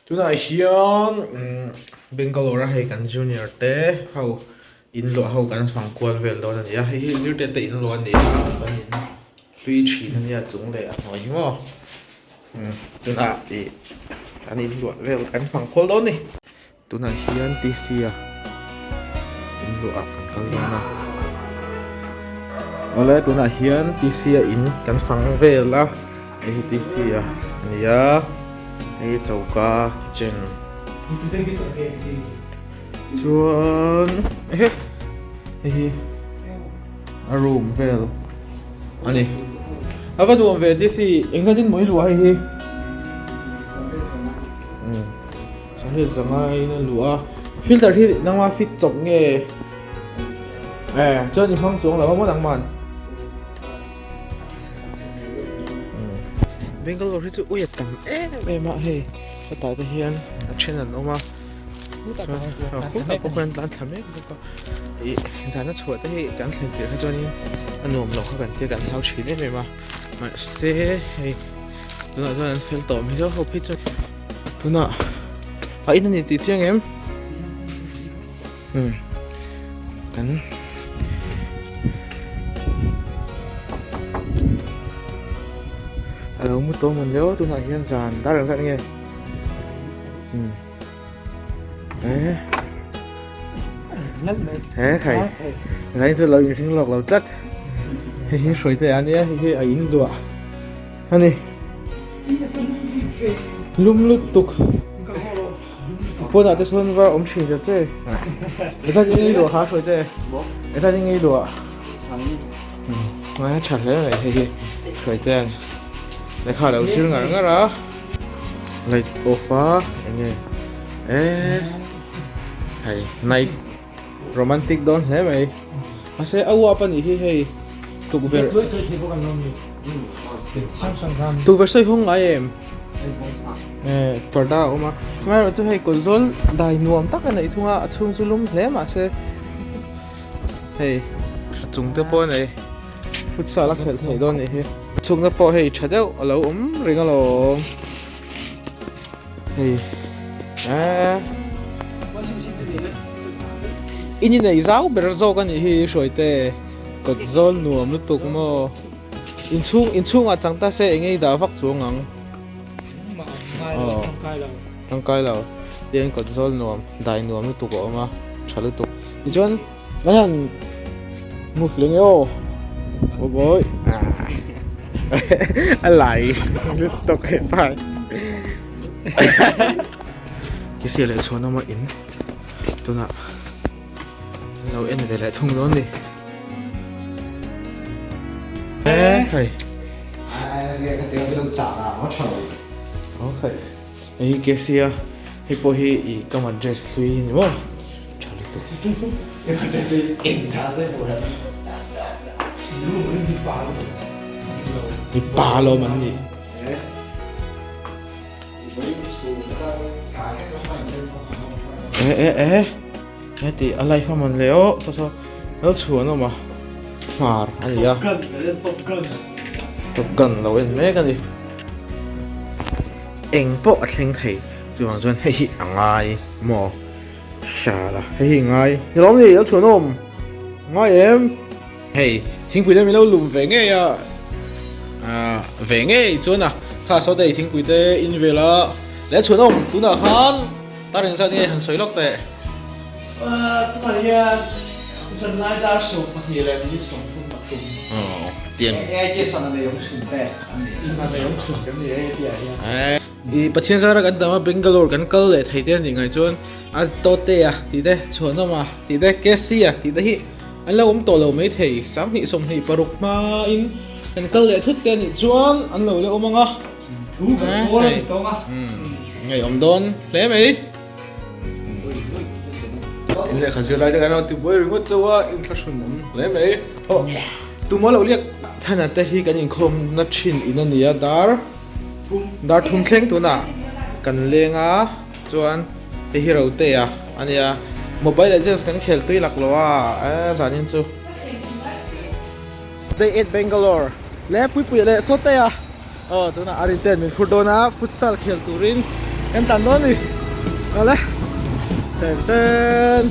tuna hian Bangalore hay kan junior te hau in lo hau kan phang kwal vel do ania hi zirte te in lo ani banin lui thi ania chung le a noi mo tuna ti kan in lo vel kan phang kwal do ni tuna hian ti sia in lo a kan kal do na ole tuna hian ti sia in kan phang vel a hi ti sia ania ei chauka kitchen chuan a room vel ani ava nuam ve ti si engzadin moi lua hi sanghe zangai na lua filter hi nangma fit chok nge chuan i phang chung lawa mo nangman Bangalore hi chu uya tam ma he ta ta hian a channel oma ko kan plan thame ko i zana chhuat hi kan thlen te chani anom lo kha kan te kan hau thine me ma se hei tuna chuan fel tom hi ho phi chu tuna a in ni ti chiang em kan mu to mình léo tôi lại hiên giàn đã được dặn nghe thế khải lấy tôi lấy những lọc lẩu tất hi sôi thế anh ấy hi ở in đùa anh đi lum lút tục bữa nào tôi xuân vào ông chỉ cho chơi cái sao những đùa hả sôi thế cái sao những đùa mà chặt thế này hi sôi thế để khai đầu xíu ngắn ngắn đó light off nghe hay night romantic don thế mày mà sẽ áo apa nhỉ hay tụ về tụ về xây hông ai em parda oma mà rồi tôi hay có zol đài nuông tắc cái này thua chung chung lum thế mà sẽ hay chúng ta bôi này futsal là khel thầy don này chung na po hei thadeu alo ring alo hei ini nei zau ber zo kan hi soite kot zol nuam lu tuk mo in chung a changta se engei da vak chuang ang ang kai lo tiang kot zol nuam dai nuam lu tuk oma chalu tuk ni chon ayan move leng yo oh boy lại lúc tục hết phải cái xe lại xuống nó mà in tôi nè lâu em về lại thùng đó đi hay ok ấy cái xe hi po hi i cầm một dress suy nhỉ không chả lý tục cái dress suy in khá dễ phù hợp đi ba lô mình gì ê thì alai pha mình léo sao nó chuồn nó mà phar anh gì à top gun lâu em mấy cái gì em bộ sinh thầy chú hoàng xuân hay ngay mò xà là hay ngay thì lắm gì nó chuồn nó ngay em hey chính quy đây mình lâu lùm về nghe à về nghe chuồn à khá sau đây chính quy đây in về là lẽ chuồn ông tú nào khán ta đến sao đi hàng sới lóc tệ tôi thấy dân lai đa số thì là những sống phun mặt cùng tiền ai kia sản này giống sủng tệ sản này giống sủng cái gì ấy thì à đi bắt thiên gia ra gần đó Bangalore gần câu để thấy tiền thì ngày chuồn à to tệ à thì đây chuồn đâu mà thì đây kesi à thì đây anh lâu ông tổ lâu mấy thầy sáng thị sông thị paruk mà in gần câu để thức tiền thì chuồn anh lâu lâu ông à thú bố này to mà ngày ông đón lấy mày 이제 같이 라이드가 또 뭐 이런 거 좋아 인터뷰는 레메 또 뭐라 우리 차나 때 희가 인컴 나친 이너니야 달 퉁탱 도나 간랭아 좋안 히로 때야 아니야 모바일 레전드 kan khel tui lak lowa zanin chu day 8 Bangalore le pui le so te ya tuna ariten min khudona futsal khel turin กันตันโน่นนี่เอาละเต้นเต้น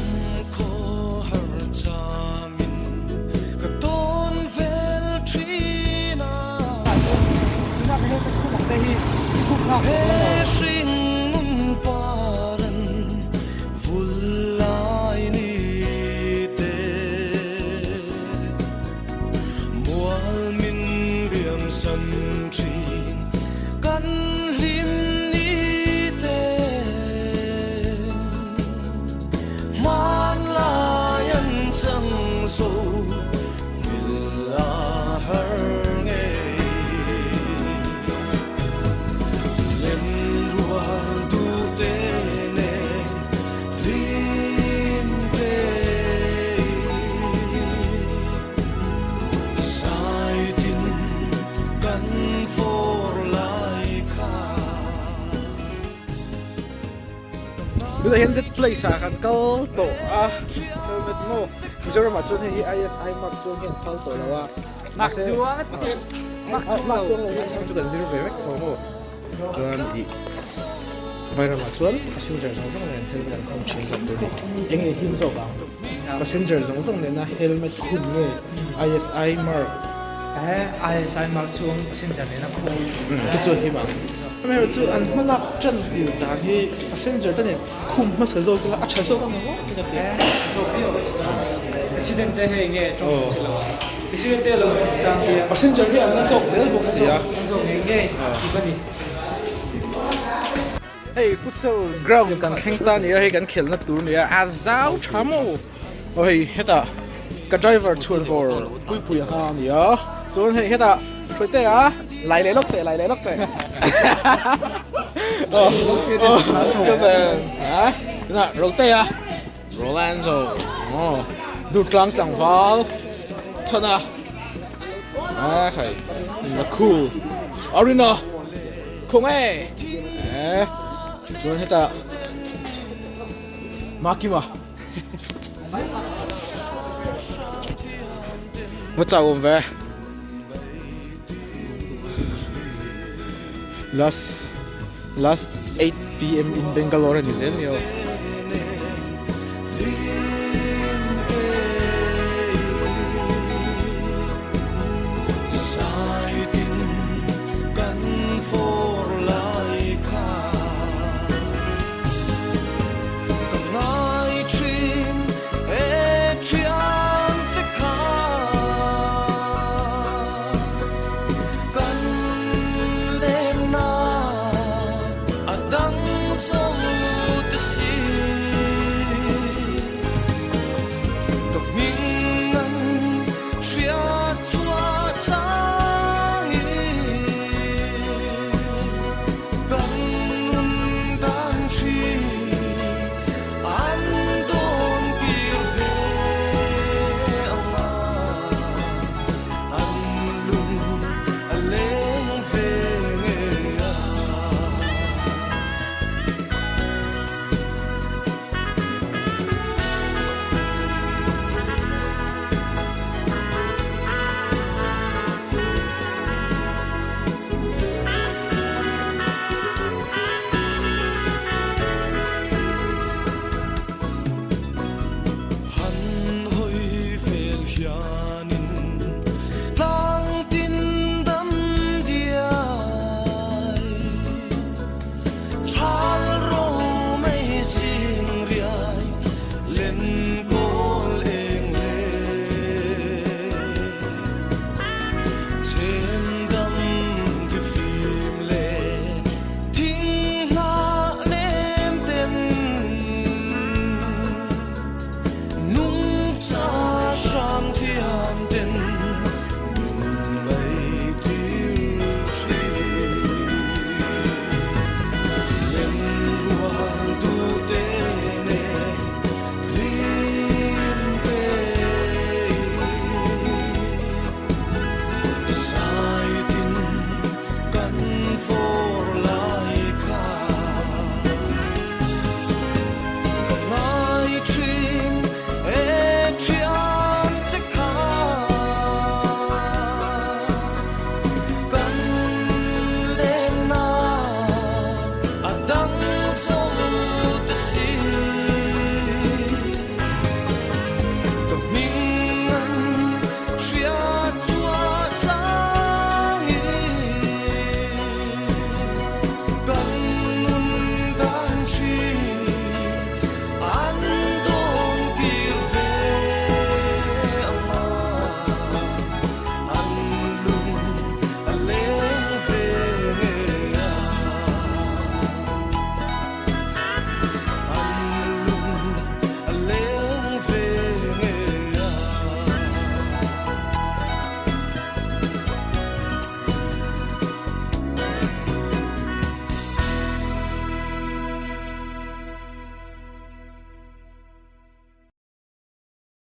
Kita hendet place akan kal to helmet mo. Misal macam ni ISI Mark Chung hen kal to lawa. Mark Chung Mark Chung juga di bawah mo. Chuan I Vai ra chuan passenger zong nen helmet khum chin zong tu ni. Eng ni him zo ba. Passenger zong nen na helmet khum nge ISI Mark. ISI Mark Chung passenger ni na khum. Cái chuột hi mà. Mà chu an mà lắc chân điều ta hi passenger ta ne khum mà sử dụng cái là achha zo ka mo. Accident te he nge trong chilo. Accident te lo chang kia. Passenger hi an na sok del box ya. Zo nge ibani. Hey, futsal ground kan kheng ta ni hi kan khel na tur ni a zau chamo. Oi, heta ka driver chuan vor pui pui ha ni ya. Chuan hei heta rồi tê à lại lấy lốc tê cái gì hả nè rồi tê à Rolando đút lăng chẳng vào thật à phải là cool Arena không ấy rồi hết à Makima mất chào ông về last 8 p.m. in Bangalore ni zen yo